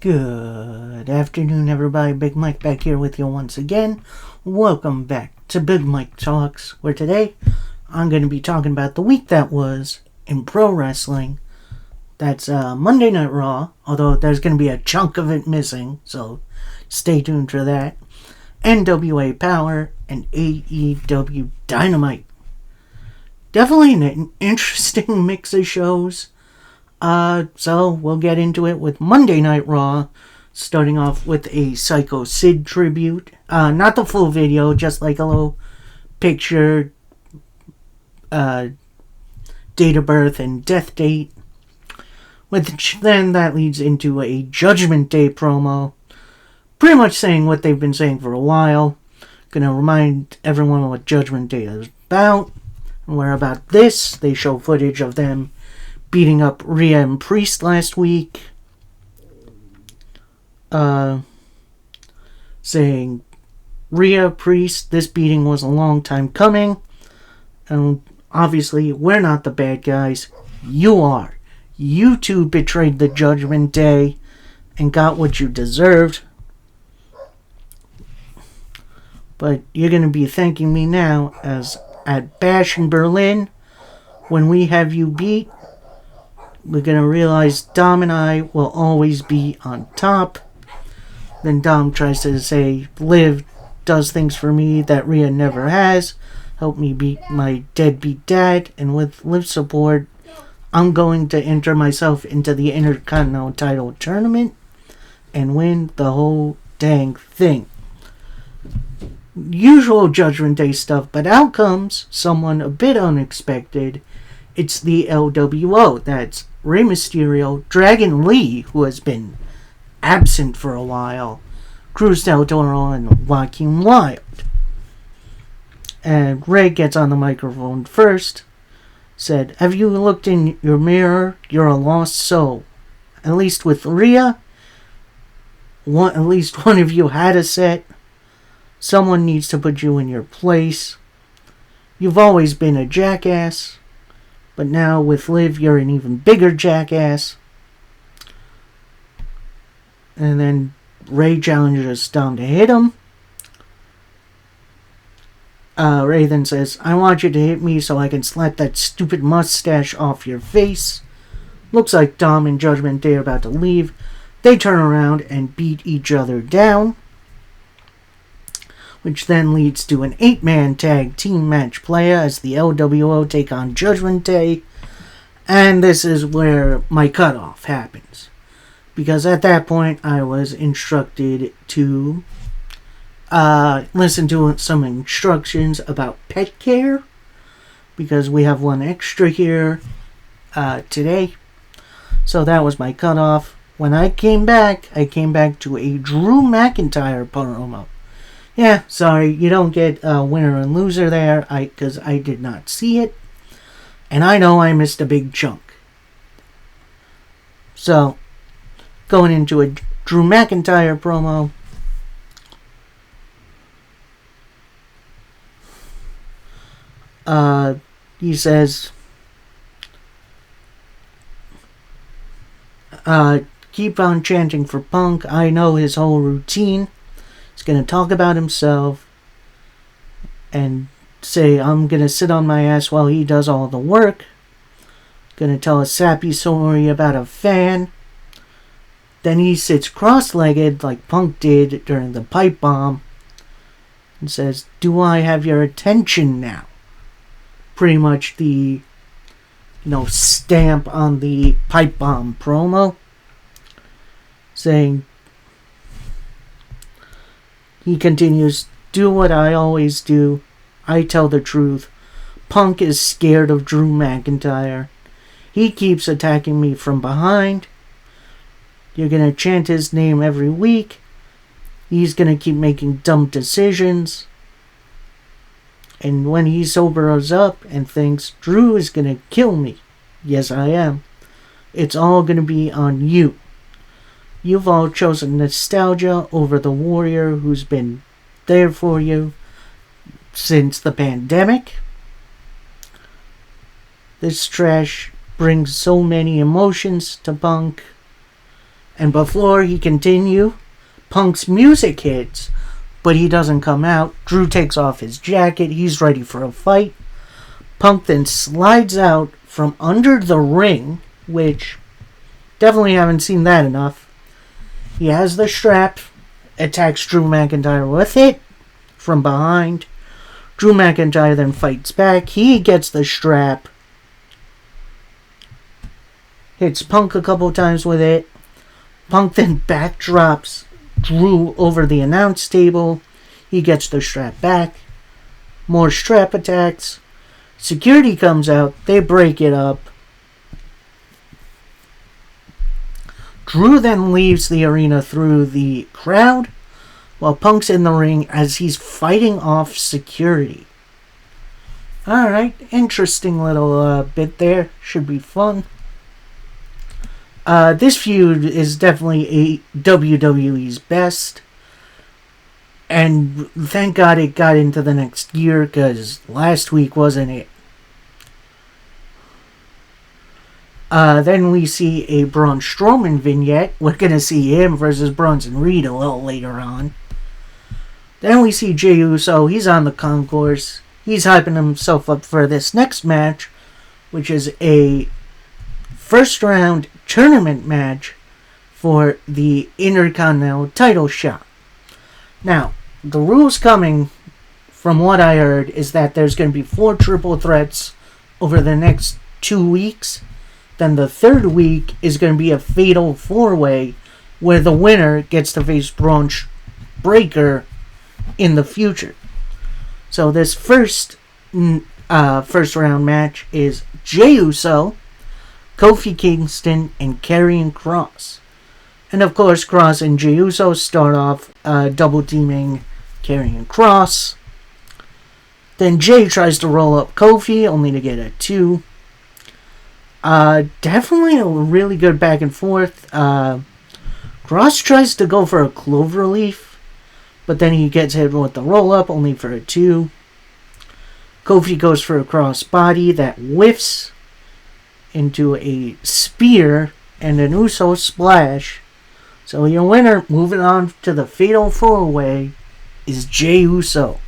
Good afternoon, everybody. Big Mike back here with you once again. Welcome back to Big Mike Talks, where today I'm going to be talking about the week that was in pro wrestling. That's Monday Night Raw, although there's going to be a chunk of it missing, so stay tuned for that. NWA Power and AEW Dynamite. Definitely an interesting mix of shows. So we'll get into it with Monday Night Raw, starting off with a Psycho Sid tribute. Not the full video, just like a little picture, date of birth and death date. Which then that leads into a Judgment Day promo, pretty much saying what they've been saying for a while. Gonna remind everyone what Judgment Day is about. And where about this, they show footage of them beating up Rhea and Priest last week. Saying, Rhea, Priest, this beating was a long time coming. And obviously, we're not the bad guys. You are. You two betrayed the Judgment Day and got what you deserved. But you're going to be thanking me now, as at Bash in Berlin, when we have you beat, we're going to realize Dom and I will always be on top. Then Dom tries to say, Liv does things for me that Rhea never has. Help me beat my deadbeat dad. And with Liv's support, I'm going to enter myself into the Intercontinental title tournament and win the whole dang thing. Usual Judgment Day stuff, but out comes someone a bit unexpected. It's the LWO. That's Rey Mysterio, Dragon Lee, who has been absent for a while, Cruz Del Toro, and Joaquin Wilde. And Rey gets on the microphone first, said, have you looked in your mirror? You're a lost soul. At least with Rhea, at least one of you had a set. Someone needs to put you in your place. You've always been a jackass. But now with Liv, you're an even bigger jackass. And then Rey challenges Dom to hit him. Rey then says, I want you to hit me so I can slap that stupid mustache off your face. Looks like Dom and Judgment Day are about to leave. They turn around and beat each other down, which then leads to an 8-man tag team match play as the LWO take on Judgment Day. And this is where my cutoff happens, because at that point I was instructed to listen to some instructions about pet care, because we have one extra here today. So that was my cutoff. When I came back to a Drew McIntyre promo. Yeah, sorry, you don't get a winner and loser there, because I did not see it. And I know I missed a big chunk. So, going into a Drew McIntyre promo. He says, keep on chanting for Punk. I know his whole routine. He's going to talk about himself and say, I'm going to sit on my ass while he does all the work. Going to tell a sappy story about a fan. Then he sits cross-legged like Punk did during the pipe bomb and says, do I have your attention now? Pretty much the, stamp on the pipe bomb promo. Saying, he continues, do what I always do. I tell the truth. Punk is scared of Drew McIntyre. He keeps attacking me from behind. You're going to chant his name every week. He's going to keep making dumb decisions. And when he sobers up and thinks Drew is going to kill me, yes I am, it's all going to be on you. You've all chosen nostalgia over the warrior who's been there for you since the pandemic. This trash brings so many emotions to Punk. And before he continue, Punk's music hits, but he doesn't come out. Drew takes off his jacket. He's ready for a fight. Punk then slides out from under the ring, which definitely haven't seen that enough. He has the strap, attacks Drew McIntyre with it from behind. Drew McIntyre then fights back. He gets the strap, hits Punk a couple times with it. Punk then backdrops Drew over the announce table. He gets the strap back. More strap attacks. Security comes out. They break it up. Drew then leaves the arena through the crowd while Punk's in the ring as he's fighting off security. Alright, interesting little bit there. Should be fun. This feud is definitely WWE's best. And thank God it got into the next year, because last week wasn't it. Then we see a Braun Strowman vignette. We're going to see him versus Bronson Reed a little later on. Then we see Jey Uso. He's on the concourse. He's hyping himself up for this next match, which is a first round tournament match for the Intercontinental title shot. Now, the rules coming, from what I heard, is that there's going to be 4 triple threats over the next 2 weeks. Then the third week is going to be a fatal 4-way where the winner gets to face Braun Breaker in the future. So this first round match is Jey Uso, Kofi Kingston, and Karrion Kross. And of course, Kross and Jey Uso start off double teaming Karrion Kross. Then Jey tries to roll up Kofi, only to get a 2. Definitely a really good back and forth. Kross tries to go for a cloverleaf, but then he gets hit with the roll up, only for a 2. Kofi goes for a crossbody that whiffs into a spear and an Uso splash. So your winner, moving on to the fatal 4-way, is Jey Uso.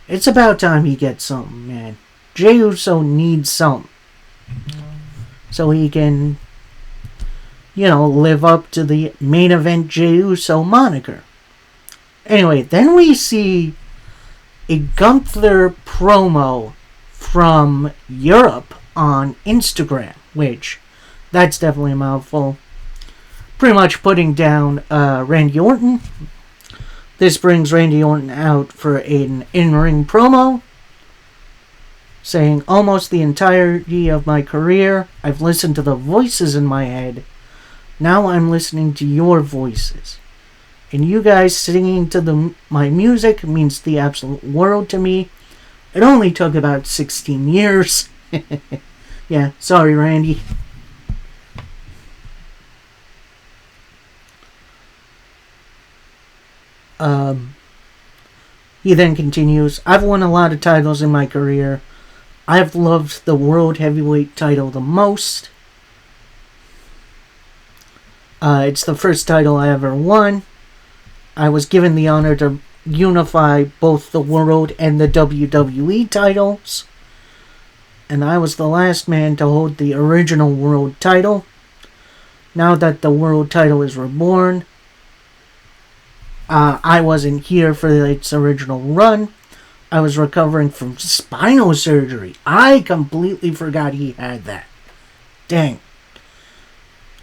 It's about time he gets something, man. Jey Uso needs something, so he can, live up to the main event Jey Uso moniker. Anyway, then we see a Gunther promo from Europe on Instagram, which, that's definitely a mouthful. Pretty much putting down Randy Orton. This brings Randy Orton out for an in-ring promo, saying, almost the entirety of my career, I've listened to the voices in my head. Now I'm listening to your voices. And you guys singing to my music means the absolute world to me. It only took about 16 years. Yeah, sorry, Randy. He then continues, I've won a lot of titles in my career. I've loved the World Heavyweight title the most. It's the first title I ever won. I was given the honor to unify both the World and the WWE titles. And I was the last man to hold the original World title. Now that the World title is reborn, I wasn't here for its original run. I was recovering from spinal surgery. I completely forgot he had that. Dang.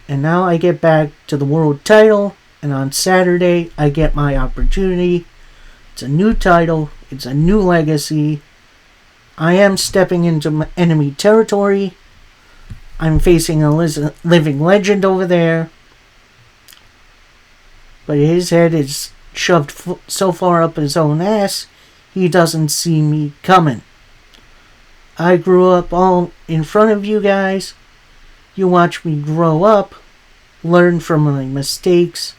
And now I get back to the World title, and on Saturday I get my opportunity. It's a new title. It's a new legacy. I am stepping into enemy territory. I'm facing a living legend over there. But his head is shoved so far up his own ass, he doesn't see me coming. I grew up all in front of you guys. You watched me grow up, learn from my mistakes.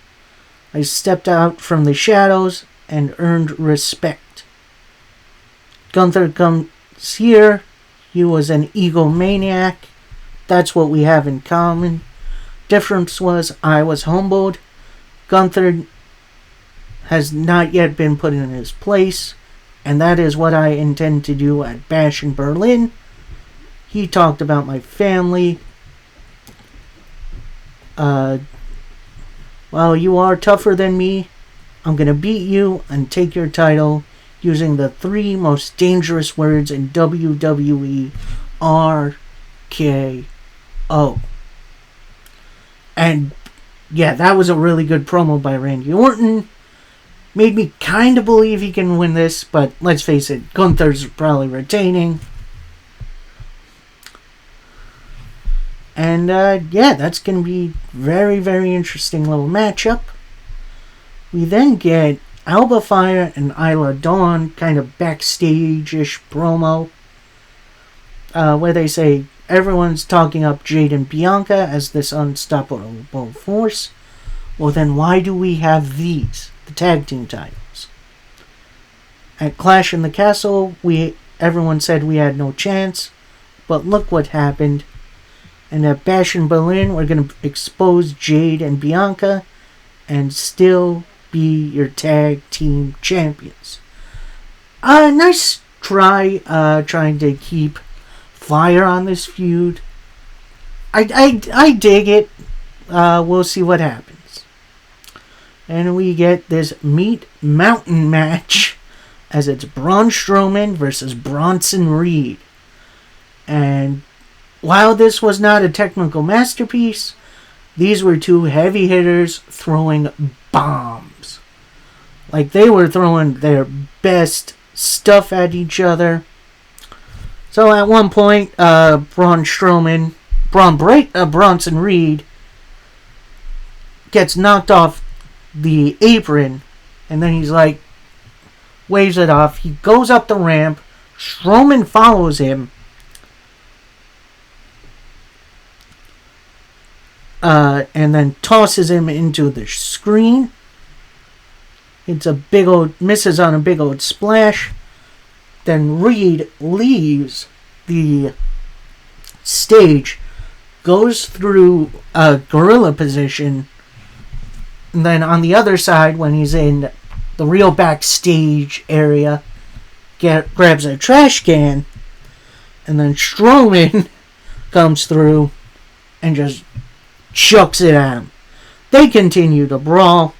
I stepped out from the shadows and earned respect. Gunther comes here. He was an egomaniac. That's what we have in common. Difference was I was humbled. Gunther has not yet been put in his place, and that is what I intend to do at Bash in Berlin. He talked about my family. Well, you are tougher than me. I'm going to beat you and take your title using the 3 most dangerous words in WWE: RKO. And yeah, that was a really good promo by Randy Orton. Made me kind of believe he can win this, but let's face it, Gunther's probably retaining. And yeah, that's going to be very, very interesting little matchup. We then get Alba Fire and Isla Dawn, kind of backstage-ish promo, where they say everyone's talking up Jade and Bianca as this unstoppable force. Well, then why do we have these, the tag team titles? At Clash in the Castle, everyone said we had no chance, but look what happened. And at Bash in Berlin, we're going to expose Jade and Bianca and still be your tag team champions. Nice try, trying to keep fire on this feud. I dig it. We'll see what happens. And we get this Meat Mountain match as it's Braun Strowman versus Bronson Reed. And while this was not a technical masterpiece, these were 2 heavy hitters throwing bombs. Like, they were throwing their best stuff at each other. So at one point, Bronson Reed gets knocked off the apron, and then he's like, waves it off. He goes up the ramp. Strowman follows him. And then tosses him into the screen. It's a big old, misses on a big old splash. Then Reed leaves the stage, goes through a gorilla position, and then on the other side, when he's in the real backstage area, grabs a trash can, and then Strowman comes through and just chucks it at him. They continue to brawl,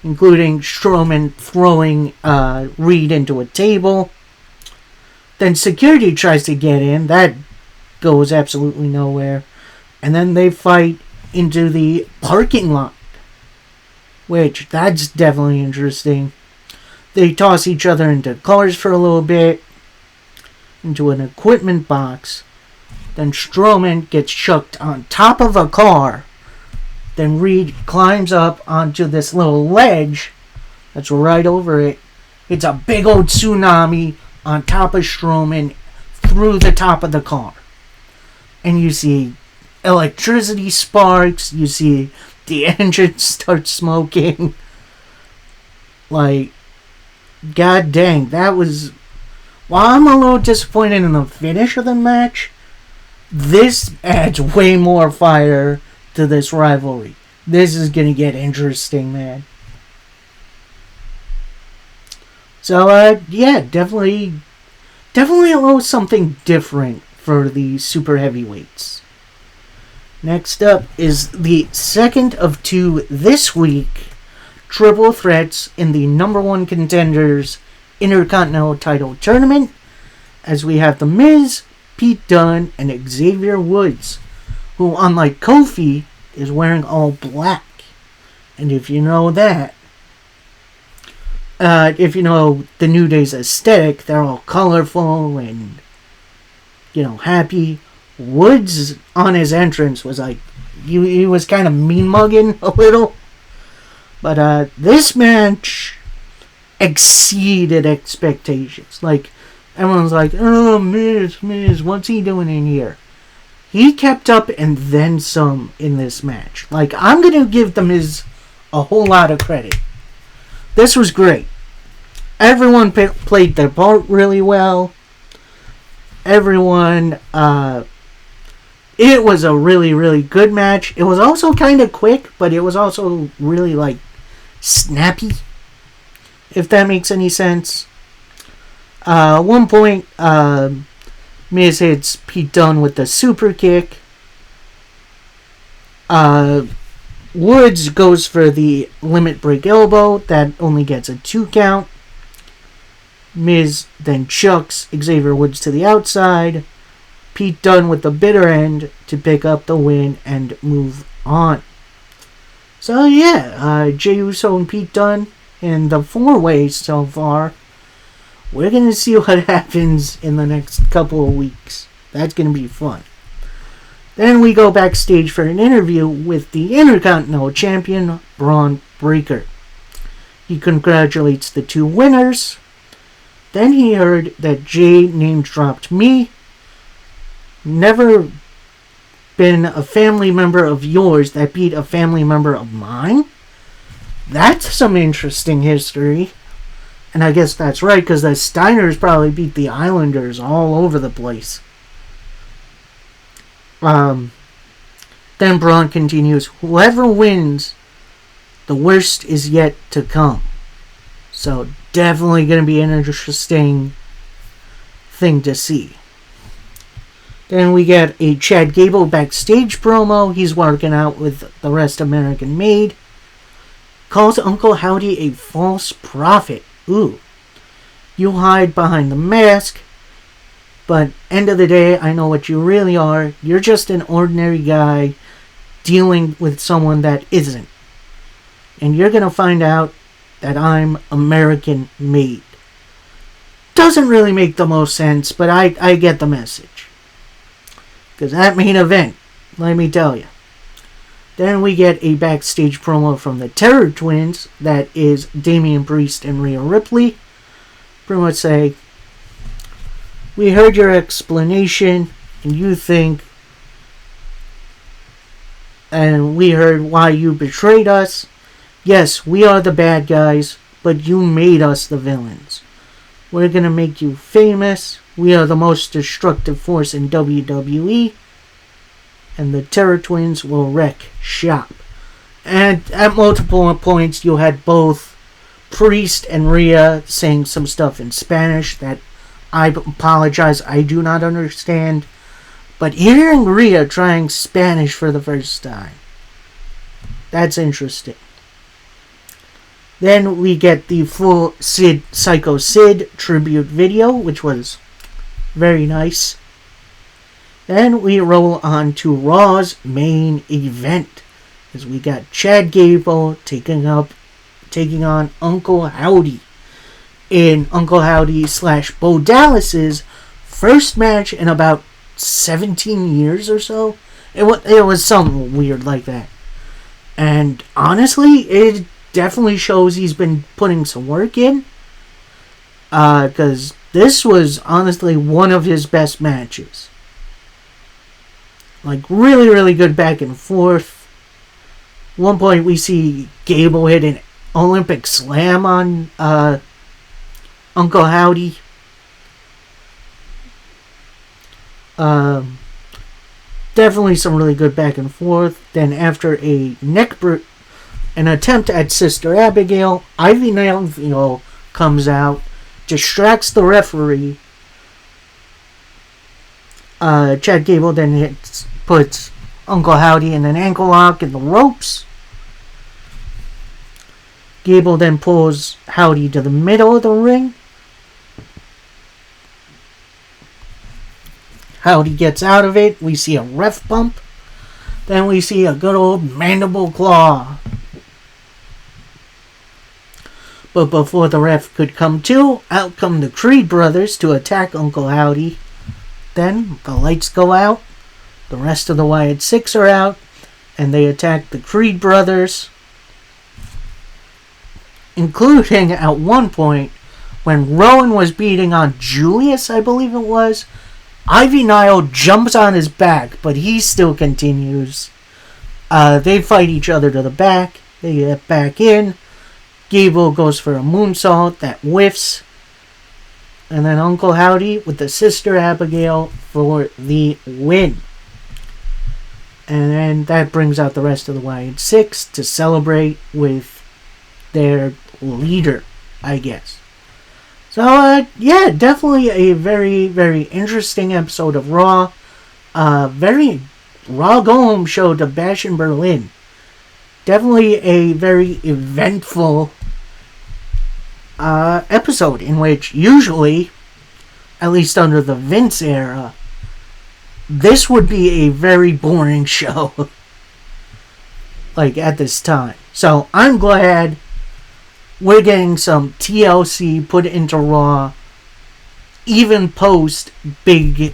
including Strowman throwing Reed into a table. Then security tries to get in. That goes absolutely nowhere. And then they fight into the parking lot, which, that's definitely interesting. They toss each other into cars for a little bit, into an equipment box. Then Strowman gets chucked on top of a car. Then Reed climbs up onto this little ledge that's right over it. It's a big old tsunami on top of Strowman through the top of the car. And you see electricity sparks. You see the engine start smoking. Like, god dang, that was... While I'm a little disappointed in the finish of the match, this adds way more fire to this rivalry. This is going to get interesting, man. So, yeah, definitely a little something different for the super heavyweights. Next up is the second of 2 this week triple threats in the number 1 contenders Intercontinental title tournament, as we have The Miz, Pete Dunne, and Xavier Woods, who, unlike Kofi, is wearing all black. And if you know that, if you know the New Day's aesthetic, they're all colorful and, happy. Woods, on his entrance, was like, he was kind of mean-mugging a little. But this match exceeded expectations. Like, everyone's like, oh, Miz, what's he doing in here? He kept up and then some in this match. Like, I'm going to give The Miz a whole lot of credit. This was great. Everyone played their part really well. Everyone It was a really, really good match. It was also kind of quick, but it was also really, like, snappy, if that makes any sense. One point, Miz hits Pete Dunne with the super kick. Woods goes for the limit break elbow. That only gets a 2 count. Miz then chucks Xavier Woods to the outside. Pete Dunne with the bitter end to pick up the win and move on. So yeah, Jey Uso and Pete Dunne in the 4-way so far. We're going to see what happens in the next couple of weeks. That's going to be fun. Then we go backstage for an interview with the Intercontinental Champion, Braun Breaker. He congratulates the 2 winners. Then he heard that Jay name-dropped me. Never been a family member of yours that beat a family member of mine? That's some interesting history. And I guess that's right, because the Steiners probably beat the Islanders all over the place. Then Braun continues, whoever wins, the worst is yet to come. So definitely going to be an interesting thing to see. Then we get a Chad Gable backstage promo. He's working out with the rest of American Made. Calls Uncle Howdy a false prophet. Ooh. You hide behind the mask. But end of the day, I know what you really are. You're just an ordinary guy dealing with someone that isn't. And you're going to find out that I'm American Made. Doesn't really make the most sense, but I get the message. Because that main event, let me tell you. Then we get a backstage promo from the Terror Twins. That is Damian Priest and Rhea Ripley. Pretty much say, we heard your explanation, and you think, and we heard why you betrayed us. Yes, we are the bad guys, but you made us the villains. We're gonna make you famous. We are the most destructive force in WWE. And the Terror Twins will wreck shop. And at multiple points, you had both Priest and Rhea saying some stuff in Spanish that I apologize, I do not understand. But hearing Rhea trying Spanish for the first time, that's interesting. Then we get the full Psycho Sid tribute video, which was very nice. Then we roll on to Raw's main event, as we got Chad Gable taking on Uncle Howdy in Uncle Howdy / Bo Dallas's first match in about 17 years or so. It was something weird like that. And honestly, it definitely shows he's been putting some work in. Because this was honestly one of his best matches. Like, really, really good back and forth. One point we see Gable hit an Olympic slam on Uncle Howdy. Definitely some really good back and forth. Then after an attempt at Sister Abigail, Ivy Nile comes out, distracts the referee. Chad Gable then puts Uncle Howdy in an ankle lock in the ropes. Gable then pulls Howdy to the middle of the ring. Howdy gets out of it. We see a ref bump. Then we see a good old mandible claw. But before the ref could come to, out come the Creed brothers to attack Uncle Howdy. Then the lights go out. The rest of the Wyatt Six are out. And they attack the Creed brothers. Including at one point, when Rowan was beating on Julius, I believe it was, Ivy Nile jumps on his back, but he still continues. They fight each other to the back. They get back in. Gable goes for a moonsault that whiffs. And then Uncle Howdy with the Sister Abigail for the win. And then that brings out the rest of the Wyatt Six to celebrate with their leader, I guess. So, yeah, definitely a very, very interesting episode of Raw. Very Raw Go-Home show to Bash in Berlin. Definitely a very eventful episode in which usually, at least under the Vince era, this would be a very boring show. Like, at this time. So, I'm glad we're getting some TLC put into Raw, even post the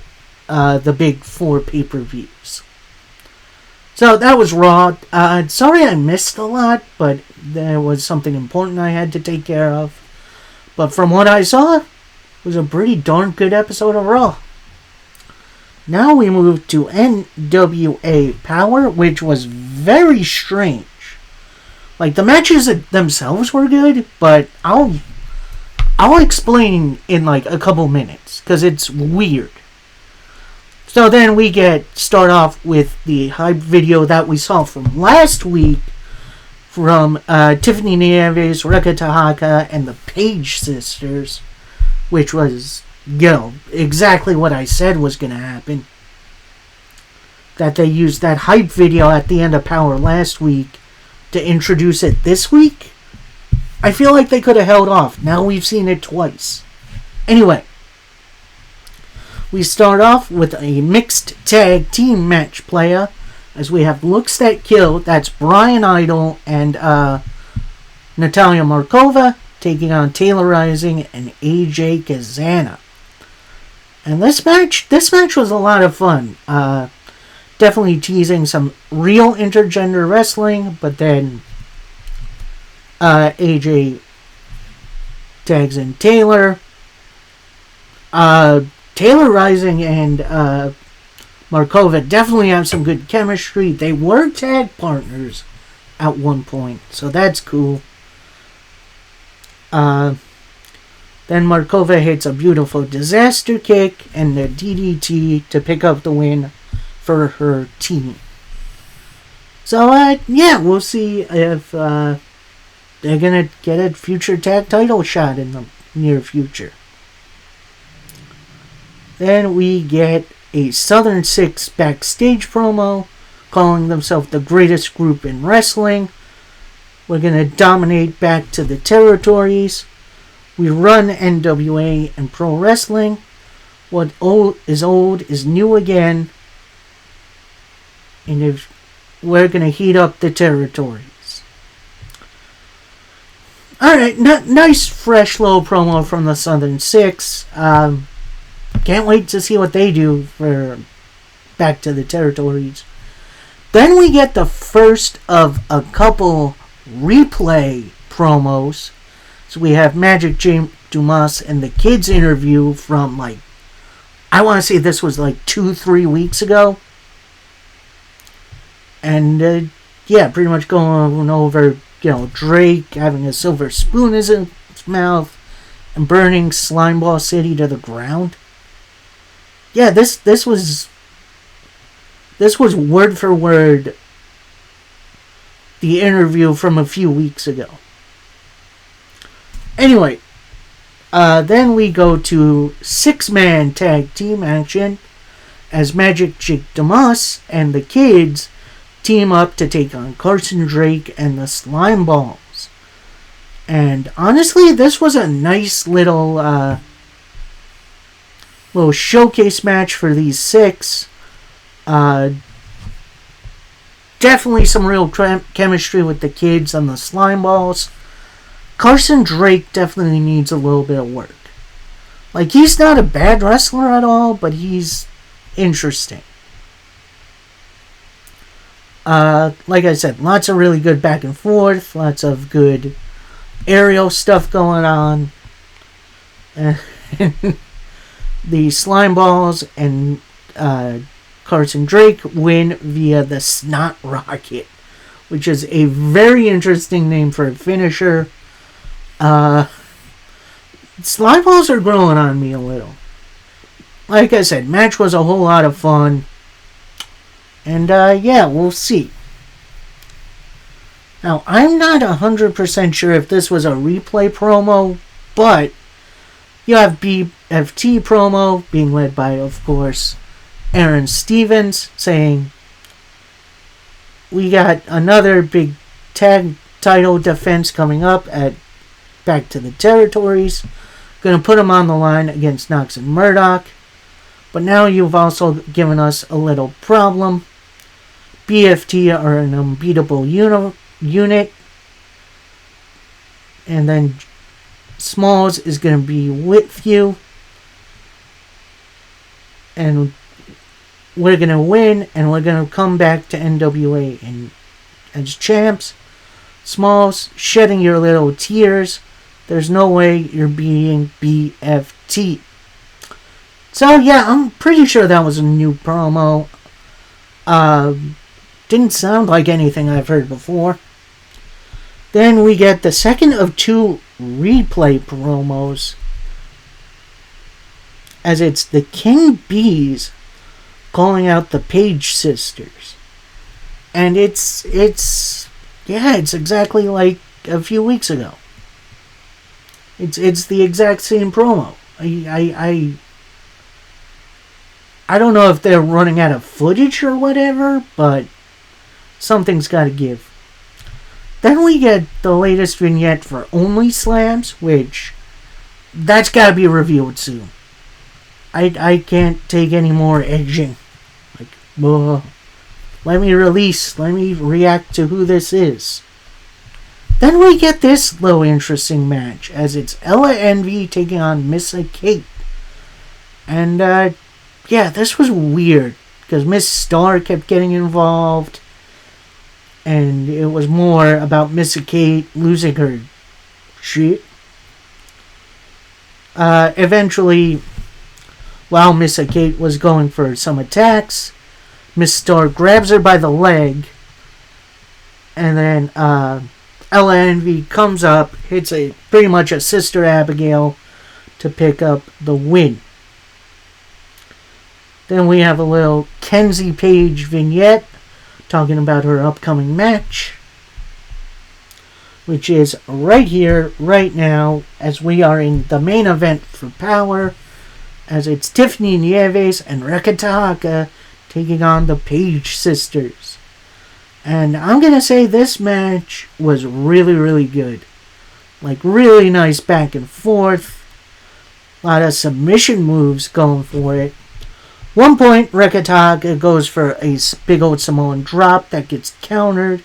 big 4 pay-per-views. So that was Raw. Sorry I missed a lot, but there was something important I had to take care of. But from what I saw, it was a pretty darn good episode of Raw. Now we move to NWA Power, which was very strange. Like, the matches themselves were good, but I'll explain in like a couple minutes, because it's weird. So then we start off with the hype video that we saw from last week from Tiffany Nieves, Reka Tahaka, and the Page Sisters, which was, exactly what I said was going to happen. That they used that hype video at the end of Power last week to introduce it this week. I feel like they could have held off. Now we've seen it twice. Anyway, we start off with a mixed tag team match playa, as we have Looks That Kill. That's Brian Idol and Natalia Markova taking on Taylor Rising and AJ Kazana. And this match was a lot of fun. Definitely teasing some real intergender wrestling, but then AJ tags in Taylor. Taylor Rising and Markova definitely have some good chemistry. They were tag partners at one point, so that's cool. Then Markova hits a beautiful disaster kick and the DDT to pick up the win for her team. So, yeah, we'll see if they're going to get a future tag title shot in the near future. Then we get a Southern Six backstage promo calling themselves the greatest group in wrestling. We're going to dominate back to the territories. We run NWA and pro wrestling. What old is new again. And if we're going to heat up the territories. Alright, nice fresh little promo from the Southern Six. Can't wait to see what they do for back to the territories. Then we get the first of a couple replay promos. So we have Magic J. Dumas and the kids interview from I want to say this was 2-3 weeks ago. And yeah, pretty much going over, Drake having a silver spoon in his mouth and burning Slimeball City to the ground. Yeah, this was word for word the interview from a few weeks ago. Anyway, then we go to 6-man tag team action as Magic Jake Dumas and the kids team up to take on Carson Drake and the Slime Balls. And honestly, this was a nice little showcase match for these 6. Definitely some real chemistry with the kids and the Slime Balls. Carson Drake definitely needs a little bit of work. He's not a bad wrestler at all, but he's interesting. Like I said, lots of really good back and forth, lots of good aerial stuff going on. The Slime Balls and Carson Drake win via the Snot Rocket, which is a very interesting name for a finisher. Slime Balls are growing on me a little. Like I said, match was a whole lot of fun. And yeah, we'll see. Now, I'm not 100% sure if this was a replay promo, but you have BFT promo being led by, of course, Aaron Stevens, saying, we got another big tag title defense coming up at Back to the Territories. Gonna put them on the line against Knox and Murdoch. But now you've also given us a little problem. BFT are an unbeatable unit. And then Smalls is going to be with you. And we're going to win. And we're going to come back to NWA as champs. Smalls, shedding your little tears. There's no way you're beating BFT. So yeah, I'm pretty sure that was a new promo. Didn't sound like anything I've heard before. Then we get the second of two replay promos, as it's the King Bees calling out the Page Sisters. And it's exactly like a few weeks ago. It's the exact same promo. I don't know if they're running out of footage or whatever, but something's got to give. Then we get the latest vignette for Only Slams, which that's got to be revealed soon. I can't take any more edging. Let me react to who this is. Then we get this little interesting match, as it's Ella Envy taking on Missa Kate. And, yeah, this was weird, because Miss Star kept getting involved, and it was more about Missa Kate losing her shit. Eventually, while Missa Kate was going for some attacks, Miss Star grabs her by the leg, and then, Ella Envy comes up, hits pretty much a Sister Abigail to pick up the win. Then we have a little Kenzie Page vignette talking about her upcoming match, which is right here, right now, as we are in the main event for Power, as it's Tiffany Nieves and Reka Tahaka taking on the Page Sisters. And I'm going to say this match was really, really good. Really nice back and forth. A lot of submission moves going for it. One point, Reka Tahaka goes for a big old Samoan drop that gets countered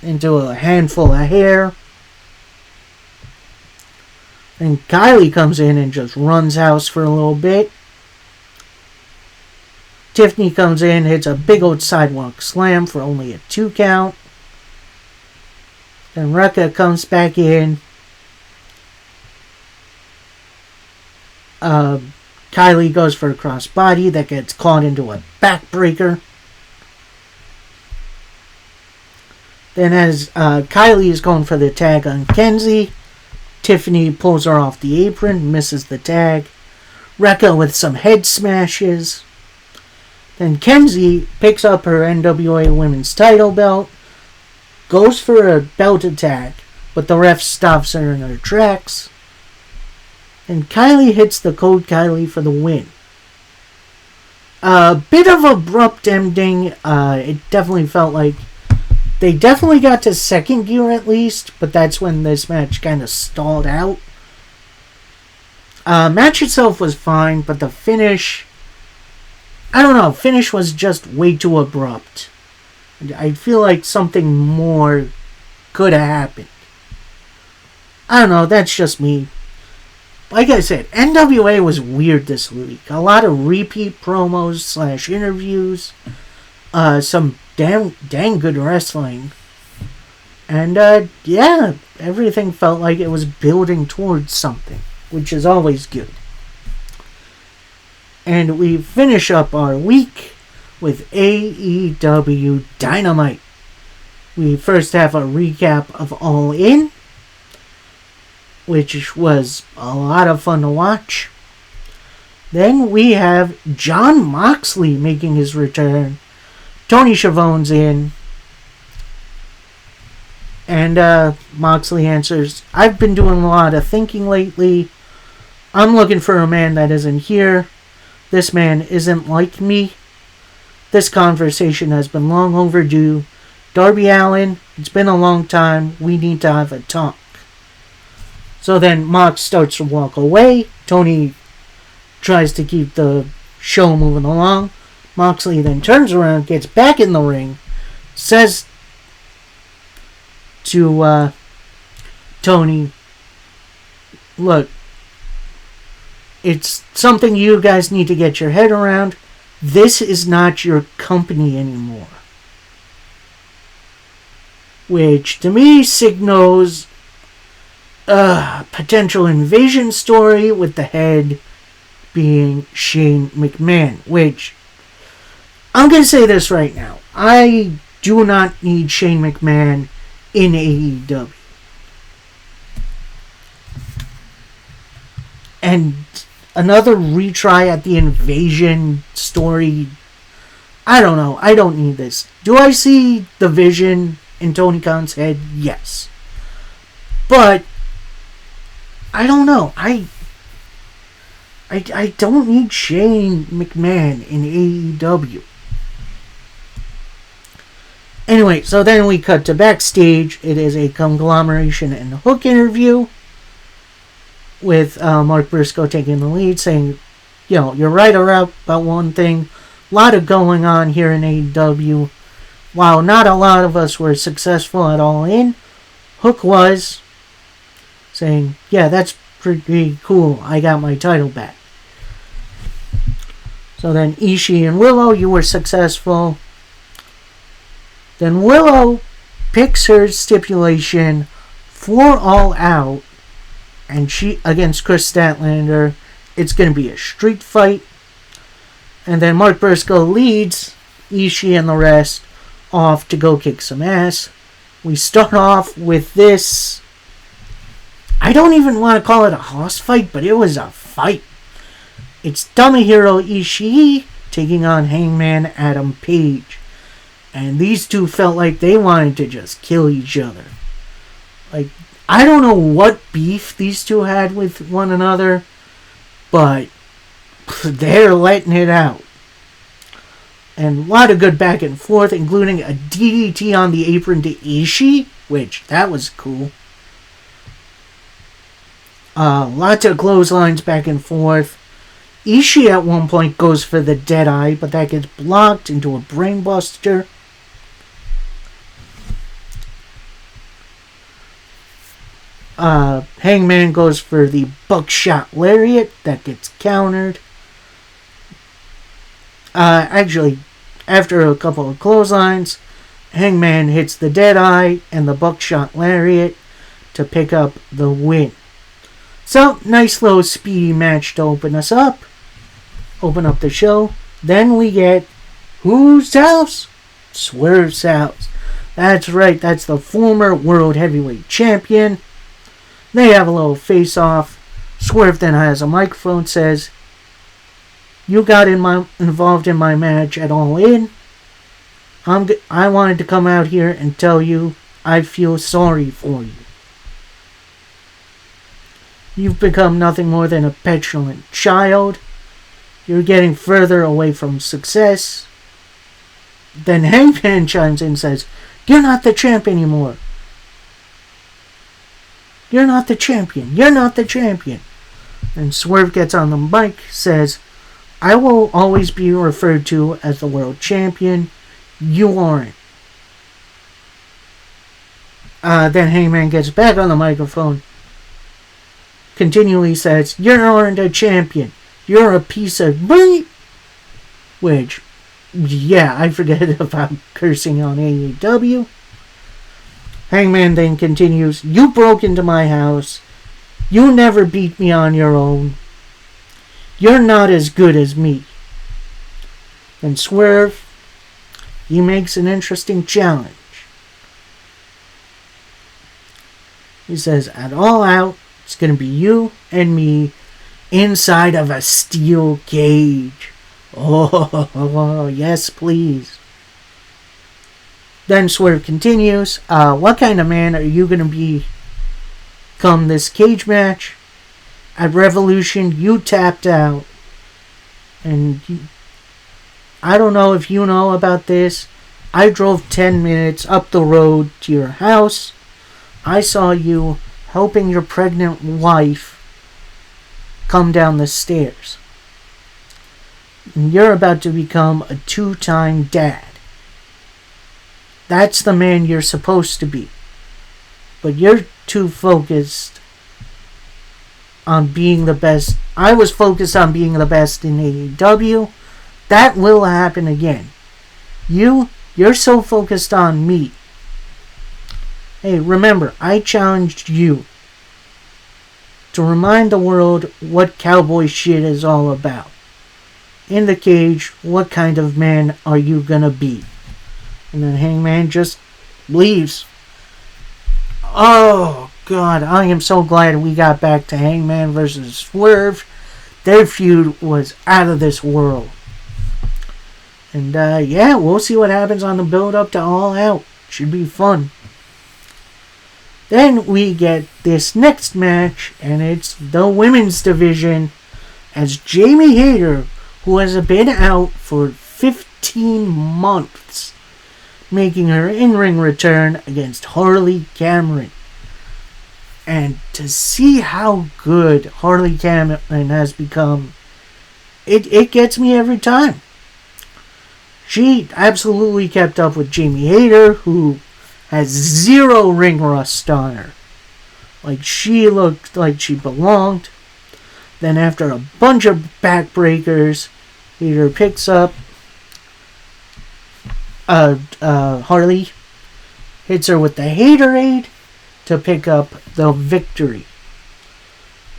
into a handful of hair. And Kylie comes in and just runs house for a little bit. Tiffany comes in, hits a big old sidewalk slam for only a 2 count. Then Reka comes back in. Kylie goes for a crossbody that gets caught into a backbreaker. Then as Kylie is going for the tag on Kenzie, Tiffany pulls her off the apron, misses the tag. Reka with some head smashes. Then Kenzie picks up her NWA Women's title belt, goes for a belt attack, but the ref stops her in her tracks. And Kylie hits the Code Kylie for the win. A bit of abrupt ending. It definitely felt like they definitely got to second gear at least, but that's when this match kind of stalled out. Match itself was fine, but the finish, I don't know, finish was just way too abrupt. I feel like something more could have happened. I don't know, that's just me. Like I said, NWA was weird this week. A lot of repeat promos / interviews. Some dang good wrestling. And, yeah, everything felt like it was building towards something, which is always good. And we finish up our week with AEW Dynamite. We first have a recap of All In, which was a lot of fun to watch. Then we have Jon Moxley making his return Tony Schiavone's in. And Moxley answers, I've been doing a lot of thinking lately. I'm looking for a man that isn't here. This man isn't like me. This conversation has been long overdue. Darby Allin, it's been a long time. We need to have a talk. So then Mox starts to walk away. Tony tries to keep the show moving along. Moxley then turns around, gets back in the ring, says to Tony, look, it's something you guys need to get your head around. This is not your company anymore. Which, to me, signals a potential invasion story with the head being Shane McMahon. Which, I'm going to say this right now. I do not need Shane McMahon in AEW. And another retry at the invasion story. I don't know. I don't need this. Do I see the vision in Tony Khan's head? Yes. But I don't know. I don't need Shane McMahon in AEW. Anyway, so then we cut to backstage. It is a conglomeration and Hook interview with Mark Briscoe taking the lead, saying, you know, you're right about one thing. A lot of going on here in AEW. While not a lot of us were successful at All In, Hook was, saying, yeah, that's pretty cool. I got my title back. So then Ishii and Willow, you were successful. Then Willow picks her stipulation for All Out, and she against Chris Statlander. It's going to be a street fight. And then Mark Briscoe leads Ishii and the rest off to go kick some ass. We start off with this. I don't even want to call it a hoss fight, but it was a fight. It's Tomohiro Ishii taking on Hangman Adam Page. And these two felt like they wanted to just kill each other. Like, I don't know what beef these two had with one another, but they're letting it out. And a lot of good back and forth, including a DDT on the apron to Ishii, which, that was cool. Lots of clotheslines back and forth. Ishii at one point goes for the Deadeye, but that gets blocked into a brainbuster. Hangman goes for the buckshot lariat. That gets countered. Actually, after a couple of clotheslines, Hangman hits the Deadeye and the buckshot lariat to pick up the win. So, nice little speedy match to open us up. Open up the show. Then we get whose house? Swerve's house. That's right, that's the former World Heavyweight Champion. They have a little face-off. Swerve then has a microphone, says, you got involved in my match at All In. I wanted to come out here and tell you I feel sorry for you. You've become nothing more than a petulant child. You're getting further away from success. Then Hangman chimes in and says, you're not the champ anymore. You're not the champion. You're not the champion. And Swerve gets on the mic, says, I will always be referred to as the world champion. You aren't. Then Hangman gets back on the microphone, continually says, you aren't a champion. You're a piece of meat. Which, yeah, I forget about cursing on AEW. Hangman then continues, you broke into my house. You never beat me on your own. You're not as good as me. Then Swerve, he makes an interesting challenge. He says, at All Out, it's going to be you and me inside of a steel cage. Oh, yes, please. Then Swerve continues, what kind of man are you going to be come this cage match? At Revolution, you tapped out. And I don't know if you know about this. I drove 10 minutes up the road to your house. I saw you helping your pregnant wife come down the stairs. And you're about to become a 2-time dad. That's the man you're supposed to be. But you're too focused on being the best. I was focused on being the best in AEW. That will happen again. You're so focused on me. Hey, remember, I challenged you to remind the world what cowboy shit is all about. In the cage, what kind of man are you gonna be? And then Hangman just leaves. Oh, God, I am so glad we got back to Hangman versus Swerve. Their feud was out of this world. And, yeah, we'll see what happens on the build-up to All Out. Should be fun. Then we get this next match, and it's the women's division, as Jamie Hayter, who has been out for 15 months, making her in-ring return against Harley Cameron. And to see how good Harley Cameron has become, it gets me every time. She absolutely kept up with Jamie Hayter, who has 0 ring rust on her. Like, she looked like she belonged. Then after a bunch of backbreakers, Hayter picks up Harley, hits her with the Haterade to pick up the victory.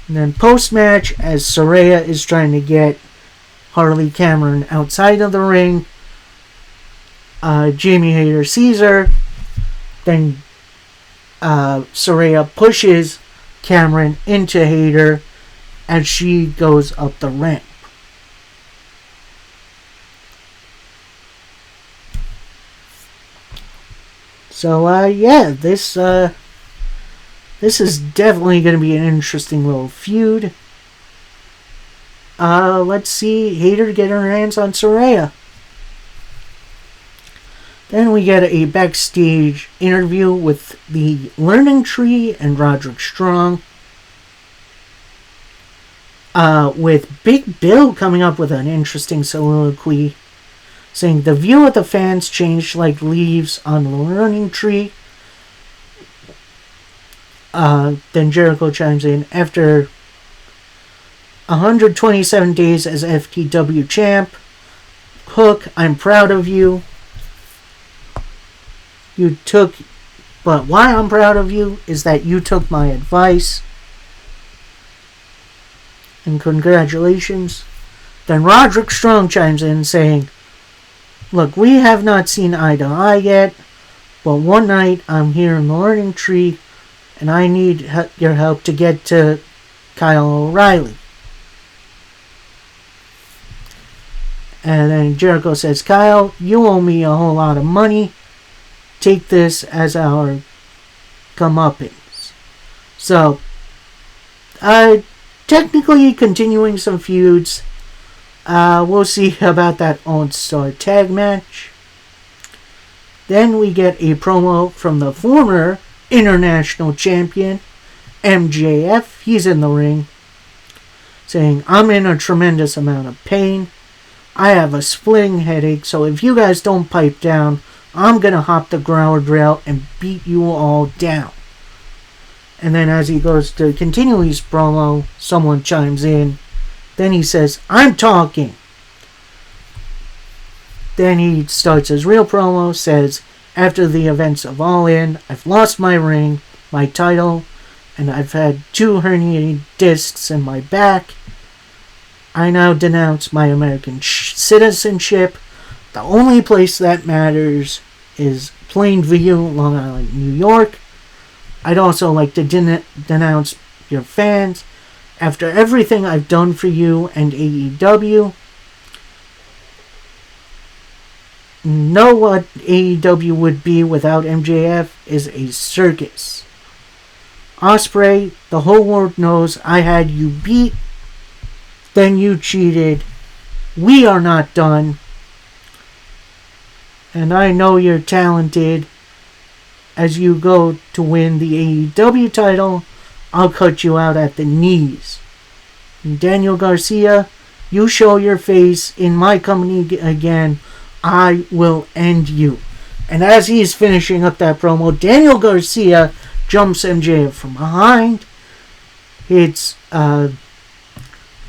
And then post-match, as Saraya is trying to get Harley Cameron outside of the ring, Jamie Hayter sees her. Then Saraya pushes Cameron into Hayter as she goes up the ramp. So, yeah, this is definitely going to be an interesting little feud. Let's see Hayter get her hands on Saraya. Then we get a backstage interview with the Learning Tree and Roderick Strong. With Big Bill coming up with an interesting soliloquy, saying the view of the fans changed like leaves on the Learning Tree. Then Jericho chimes in, after 127 days as FTW champ, Hook, I'm proud of you. But why I'm proud of you is that you took my advice. And congratulations. Then Roderick Strong chimes in saying, look, we have not seen eye to eye yet, but one night I'm here in the Learning Tree and I need your help to get to Kyle O'Reilly. And then Jericho says, Kyle, you owe me a whole lot of money. Take this as our comeuppance. So, technically continuing some feuds. We'll see about that All-Star tag match. Then we get a promo from the former international champion, MJF. He's in the ring, saying, I'm in a tremendous amount of pain. I have a splitting headache, so if you guys don't pipe down, I'm gonna hop the guardrail and beat you all down. And then as he goes to continue his promo, someone chimes in. Then he says, I'm talking. Then he starts his real promo, says, after the events of All In, I've lost my ring, my title, and I've had 2 herniated discs in my back. I now denounce my American citizenship. The only place that matters is Plainview, Long Island, New York. I'd also like to denounce your fans. After everything I've done for you and AEW, know what AEW would be without MJF is a circus. Ospreay, the whole world knows I had you beat, then you cheated. We are not done. And I know you're talented. As you go to win the AEW title, I'll cut you out at the knees. And Daniel Garcia, you show your face in my company again, I will end you. And as he's finishing up that promo, Daniel Garcia jumps MJF from behind. It's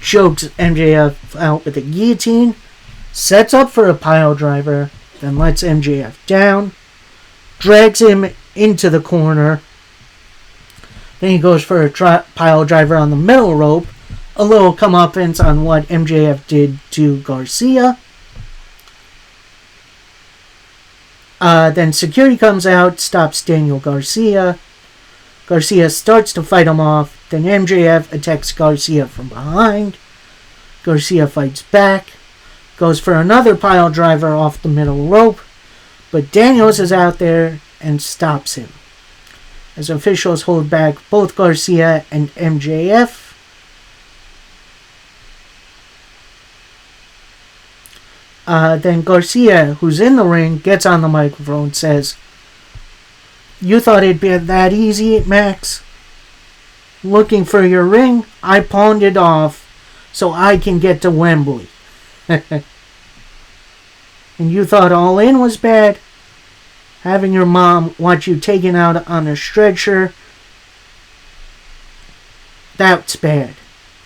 chokes MJF out with a guillotine, sets up for a pile driver, then lets MJF down, drags him into the corner. Then he goes for a pile driver on the middle rope. A little comeuppance on what MJF did to Garcia. Then security comes out, stops Daniel Garcia. Garcia starts to fight him off. Then MJF attacks Garcia from behind. Garcia fights back. Goes for another pile driver off the middle rope. But Daniels is out there and stops him. As officials hold back both Garcia and MJF. Then Garcia, who's in the ring, gets on the microphone and says, "You thought it'd be that easy, Max? Looking for your ring? I pawned it off so I can get to Wembley." And you thought All In was bad? Having your mom watch you taken out on a stretcher, that's bad.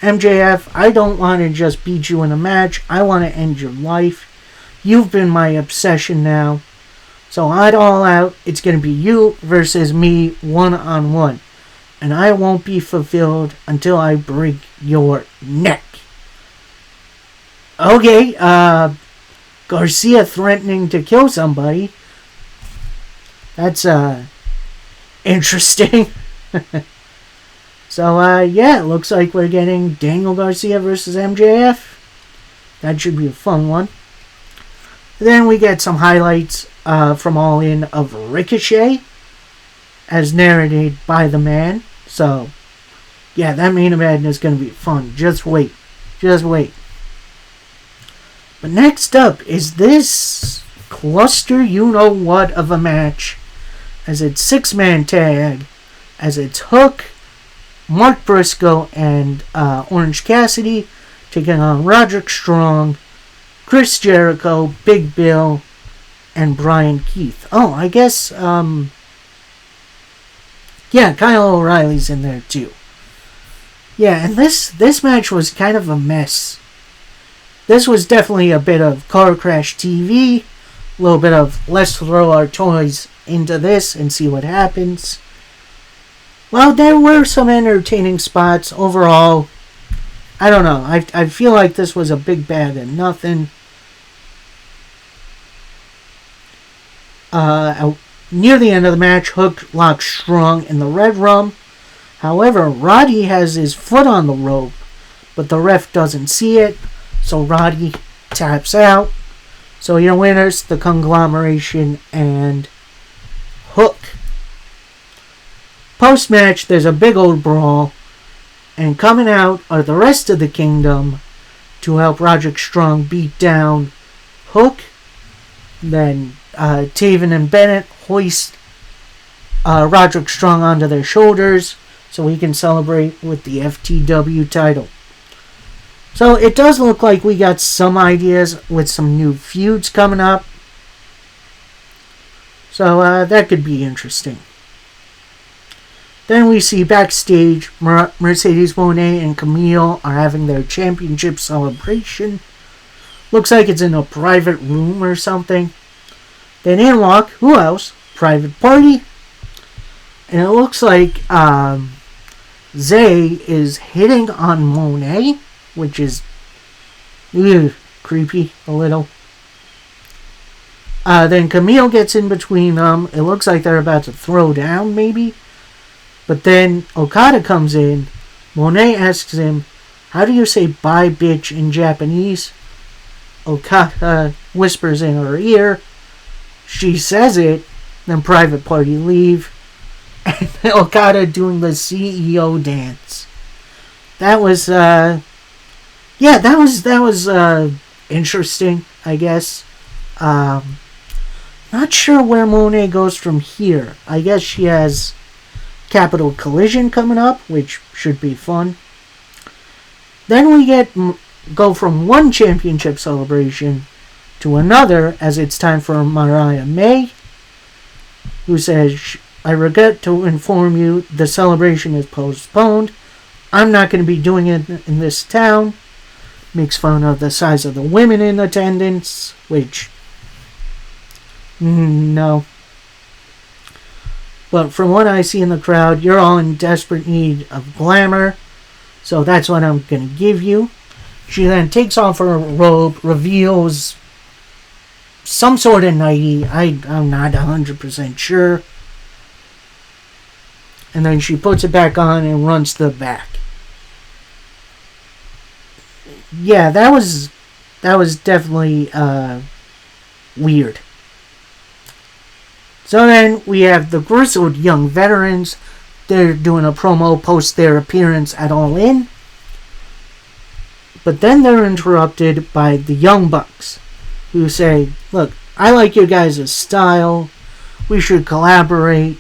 MJF, I don't want to just beat you in a match. I want to end your life. You've been my obsession now. So I'd All Out. It's going to be you versus me one-on-one. And I won't be fulfilled until I break your neck. Okay, Garcia threatening to kill somebody. That's, interesting. So, yeah, it looks like we're getting Daniel Garcia versus MJF. That should be a fun one. Then we get some highlights from All In of Ricochet, as narrated by the man. So, yeah, that main event is going to be fun. Just wait. Just wait. But next up is this cluster you-know-what of a match, as it's six-man tag, as it's Hook, Mark Briscoe, and Orange Cassidy taking on Roderick Strong, Chris Jericho, Big Bill, and Brian Keith. Oh, I guess, yeah, Kyle O'Reilly's in there too. Yeah, and this match was kind of a mess. This was definitely a bit of car crash TV, a little bit of let's throw our toys into this and see what happens. Well, there were some entertaining spots. Overall, I don't know. I feel like this was a big bag of nothing. Near the end of the match, Hook locks Strong in the Red Rum. However, Roddy has his foot on the rope, but the ref doesn't see it, so Roddy taps out. So your winners, the Conglomeration and Hook. Post-match, there's a big old brawl, and coming out are the rest of the Kingdom to help Roderick Strong beat down Hook. Then Taven and Bennett hoist Roderick Strong onto their shoulders so he can celebrate with the FTW title. So it does look like we got some ideas with some new feuds coming up. So that could be interesting. Then we see backstage, Mercedes Moné and Camille are having their championship celebration. Looks like it's in a private room or something. Then in walk, who else? Private Party. And it looks like Zay is hitting on Moné, which is creepy a little. Then Camille gets in between them. It looks like they're about to throw down, maybe. But then Okada comes in. Moné asks him, "How do you say bye bitch in Japanese?" Okada whispers in her ear, she says it, then Private Party leave, and Okada doing the CEO dance. That was, that was interesting, I guess. Not sure where Monet goes from here. I guess she has Capital Collision coming up, which should be fun. Then we go from one championship celebration to another, as it's time for Mariah May, who says, I regret to inform you the celebration is postponed. I'm not going to be doing it in this town. Makes fun of the size of the women in attendance, which, no. But from what I see in the crowd, you're all in desperate need of glamour, so that's what I'm going to give you. She then takes off her robe, reveals some sort of nightie. I'm not 100% sure. And then she puts it back on and runs to the back. Yeah, that was definitely weird. So then we have the grizzled young veterans. They're doing a promo post their appearance at All In. But then they're interrupted by the Young Bucks, who say, look, I like your guys' style. We should collaborate.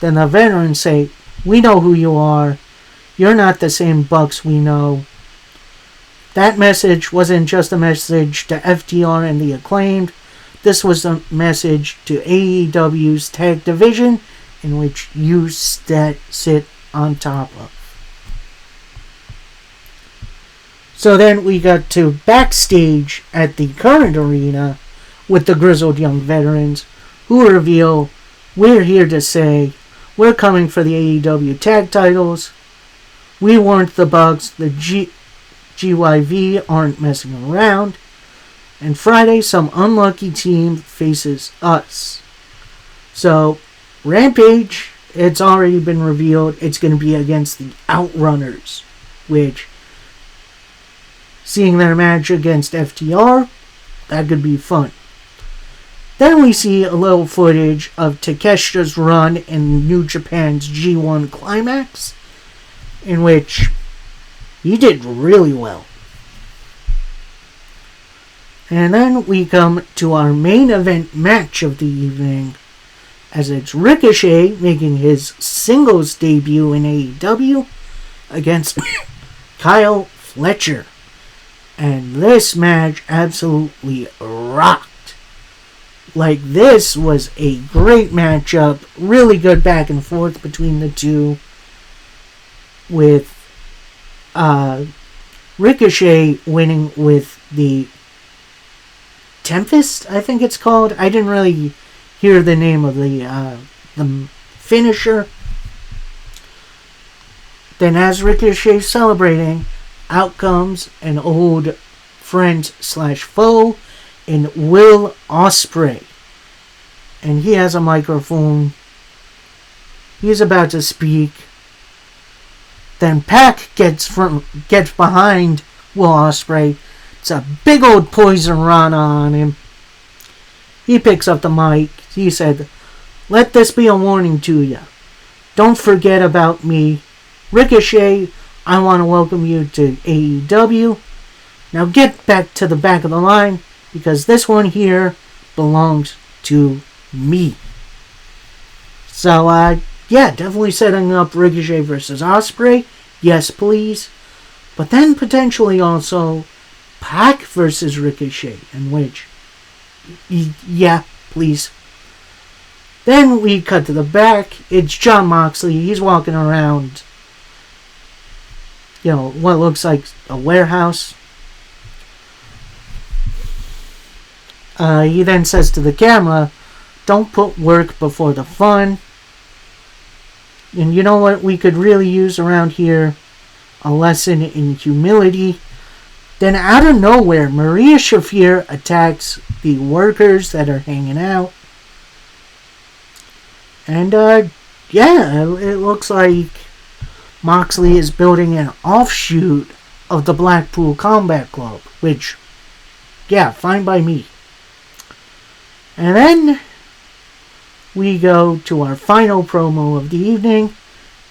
Then the veterans say, we know who you are. You're not the same Bucks we know. That message wasn't just a message to FTR and the Acclaimed. This was a message to AEW's tag division, in which you sit on top of. So then we got to backstage at the current arena with the grizzled young veterans, who reveal, we're here to say, we're coming for the AEW tag titles. We weren't the Bucks. The GYV aren't messing around. And Friday, some unlucky team faces us. So, Rampage, it's already been revealed. It's going to be against the Outrunners, which, seeing their match against FTR, that could be fun. Then we see a little footage of Takeshita's run in New Japan's G1 Climax, in which he did really well. And then we come to our main event match of the evening, as it's Ricochet making his singles debut in AEW against Kyle Fletcher. And this match absolutely rocked. Like, this was a great matchup, really good back and forth between the two, with Ricochet winning with the Tempest, I think it's called. I didn't really hear the name of the finisher. Then as Ricochet's celebrating, out comes an old friend / foe in Will Ospreay. And he has a microphone. He's about to speak. Then Pac gets behind Will Ospreay. It's a big old poison rana on him. He picks up the mic. He said, let this be a warning to you. Don't forget about me. Ricochet, I want to welcome you to AEW. Now get back to the back of the line, because this one here belongs to me. So, definitely setting up Ricochet versus Ospreay. Yes, please. But then potentially also Pac versus Ricochet, in which, yeah, please. Then we cut to the back. It's Jon Moxley. He's walking around, what looks like a warehouse. He then says to the camera, don't put work before the fun. And you know what we could really use around here? A lesson in humility. Then out of nowhere, Maria Shafir attacks the workers that are hanging out. And, it looks like Moxley is building an offshoot of the Blackpool Combat Club, which, fine by me. And then we go to our final promo of the evening,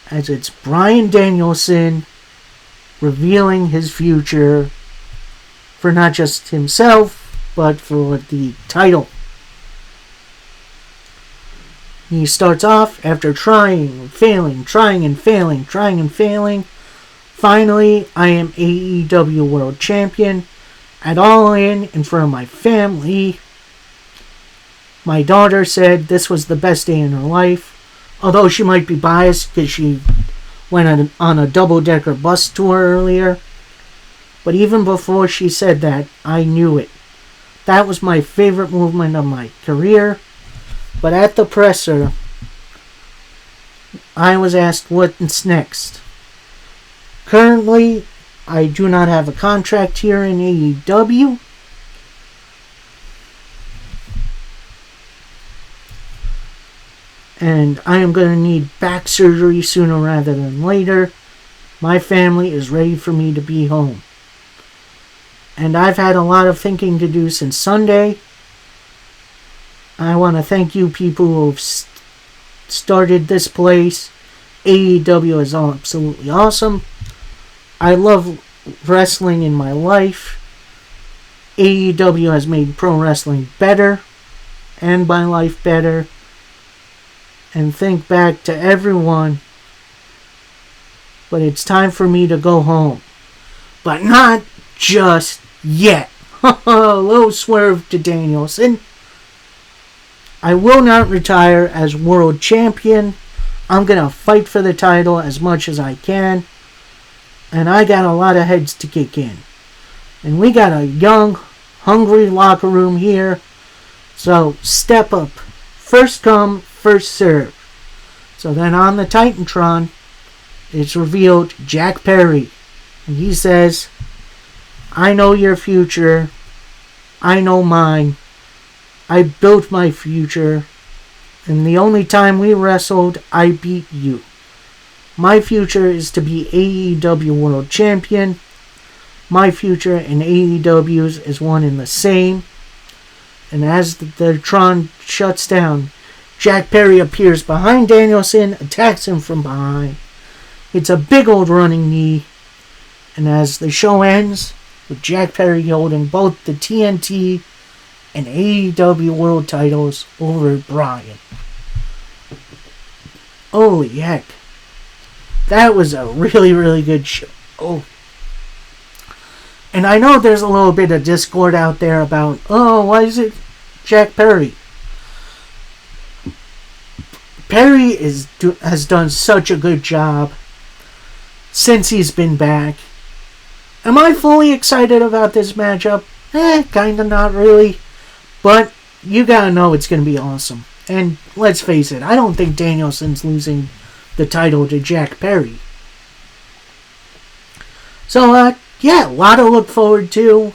as it's Bryan Danielson revealing his future for not just himself, but for the title. He starts off after trying and failing. Finally, I am AEW World Champion at All In front of my family. My daughter said this was the best day in her life, although she might be biased because she went on a double-decker bus tour earlier. But even before she said that, I knew it. That was my favorite movement of my career. But at the presser, I was asked what's next. Currently, I do not have a contract here in AEW. And I am going to need back surgery sooner rather than later. My family is ready for me to be home. And I've had a lot of thinking to do since Sunday. I want to thank you people who have started this place. AEW is absolutely awesome. I love wrestling in my life. AEW has made pro wrestling better and my life better. And think back to everyone. But it's time for me to go home. But not just yet. Low swerve to Danielson. I will not retire as world champion. I'm going to fight for the title as much as I can. And I got a lot of heads to kick in. And we got a young, hungry locker room here. So step up. First come, first serve. So then on the Titantron, it's revealed Jack Perry. And he says, I know your future. I know mine. I built my future, and the only time we wrestled, I beat you. My future is to be AEW World Champion. My future and AEW's is one and the same. And as the Tron shuts down, Jack Perry appears behind Danielson, attacks him from behind. It's a big old running knee. And as the show ends, with Jack Perry holding both the TNT and AEW World titles over Bryan. Holy heck. That was a really, really good show. Oh. And I know there's a little bit of discord out there about, why is it Jack Perry? Perry has done such a good job since he's been back. Am I fully excited about this matchup? Kinda not really. But you gotta know it's gonna be awesome. And let's face it, I don't think Danielson's losing the title to Jack Perry. So, yeah, a lot to look forward to.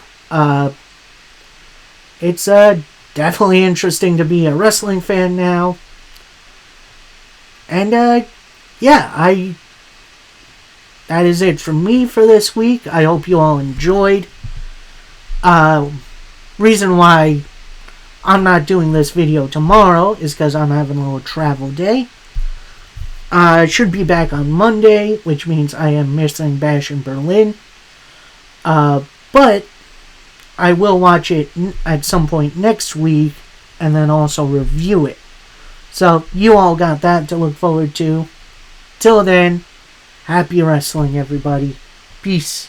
It's definitely interesting to be a wrestling fan now. And, yeah, that is it from me for this week. I hope you all enjoyed. Reason why I'm not doing this video tomorrow is because I'm having a little travel day. I should be back on Monday, which means I am missing Bash in Berlin. But I will watch it at some point next week and then also review it. So you all got that to look forward to. Till then, happy wrestling, everybody. Peace.